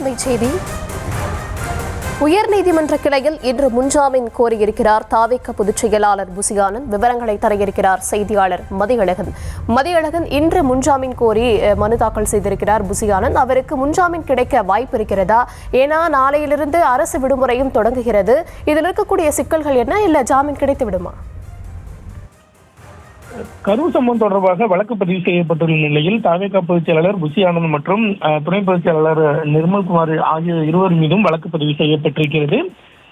அண்மை செய்தி. உயர்நீதிமன்ற கிளையில் இன்று முன்ஜாமீன் கோரியிருக்கிறார் தாவேக பொதுச் செயலாளர் புசி ஆனந்த். விவரங்களை தர இருக்கிறார் செய்தியாளர் மதியழகன். இன்று முன்ஜாமீன் கோரி மனு தாக்கல் செய்திருக்கிறார் புசி ஆனந்த். அவருக்கு முன்ஜாமீன் கிடைக்க வாய்ப்பு இருக்கிறதா? ஏன்னா நாளையிலிருந்து அரசு விடுமுறையும் தொடங்குகிறது. இதில் இருக்கக்கூடிய சிக்கல்கள் என்ன? இல்ல ஜாமீன் கிடைத்து விடுமா? கரூர் சம்பவம் தொடர்பாக வழக்கு பதிவு செய்யப்பட்டுள்ள நிலையில் தாவேகா பொதுச் செயலாளர் புசி ஆனந்த் மற்றும் துணை பொதுச் செயலாளர் நிர்மல்குமார் ஆகிய இருவர் மீதும் வழக்கு பதிவு செய்யப்பட்டிருக்கிறது.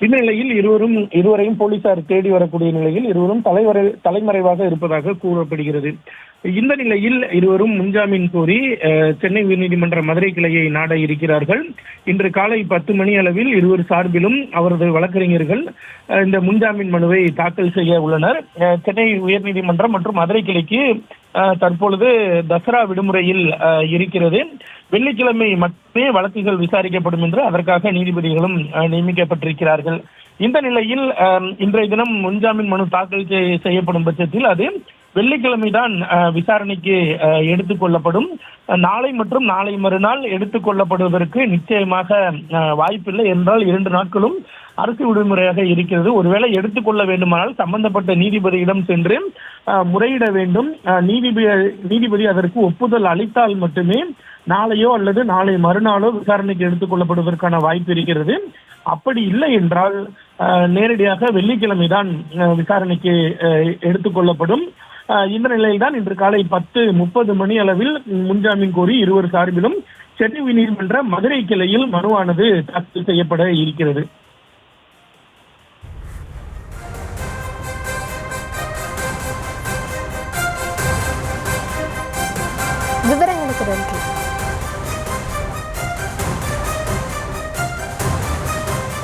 இந்நிலையில் இருவரையும் போலீசார் தேடி வரக்கூடிய நிலையில் இருவரும் தலைமறைவாக இருப்பதாக கூறப்படுகிறது. இந்த நிலையில் இருவரும் முன்ஜாமீன் கோரி சென்னை உயர்நீதிமன்ற மதுரை கிளையை நாட இருக்கிறார்கள். இன்று காலை 10 மணி அளவில் இருவர் சார்பிலும் அவரது வழக்கறிஞர்கள் இந்த முன்ஜாமீன் மனுவை தாக்கல் செய்ய உள்ளனர். சென்னை உயர்நீதிமன்றம் மற்றும் மதுரை கிளைக்கு தற்பொழுது தசரா விடுமுறையில் இருக்கிறது. வெள்ளிக்கிழமை மட்டுமே வழக்குகள் விசாரிக்கப்படும் என்று அதற்காக நீதிபதிகளும் நியமிக்கப்பட்டிருக்கிறார்கள். இந்த நிலையில் இன்றைய தினம் முன்ஜாமீன் மனு தாக்கல் செய்யப்படும் பட்சத்தில் அது வெள்ளிக்கிழமைதான் விசாரணைக்கு எடுத்துக் கொள்ளப்படும். நாளை மற்றும் நாளை மறுநாள் எடுத்துக் கொள்ளப்படுவதற்கு நிச்சயமாக வாய்ப்பில்லை. என்றால் 2 நாட்களும் அரசு விடுமுறையாக இருக்கிறது. ஒருவேளை எடுத்துக்கொள்ள வேண்டுமானால் சம்பந்தப்பட்ட நீதிபதியிடம் சென்று முறையிட வேண்டும். நீதிபதி அதற்கு ஒப்புதல் அளித்தால் மட்டுமே நாளையோ அல்லது நாளை மறுநாளோ விசாரணைக்கு எடுத்துக் கொள்ளப்படுவதற்கான வாய்ப்பு இருக்கிறது. அப்படி இல்லை என்றால் நேரடியாக வெள்ளிக்கிழமைதான் விசாரணைக்கு எடுத்துக்கொள்ளப்படும். இந்த நிலையில்தான் இன்று காலை 10:30 மணி அளவில் முன்ஜாமீன் கோரி இருவர் சார்பிலும் சென்னை உயர்நீதிமன்ற மதுரை கிளையில் மனுவானது தாக்கல் செய்யப்பட இருக்கிறது.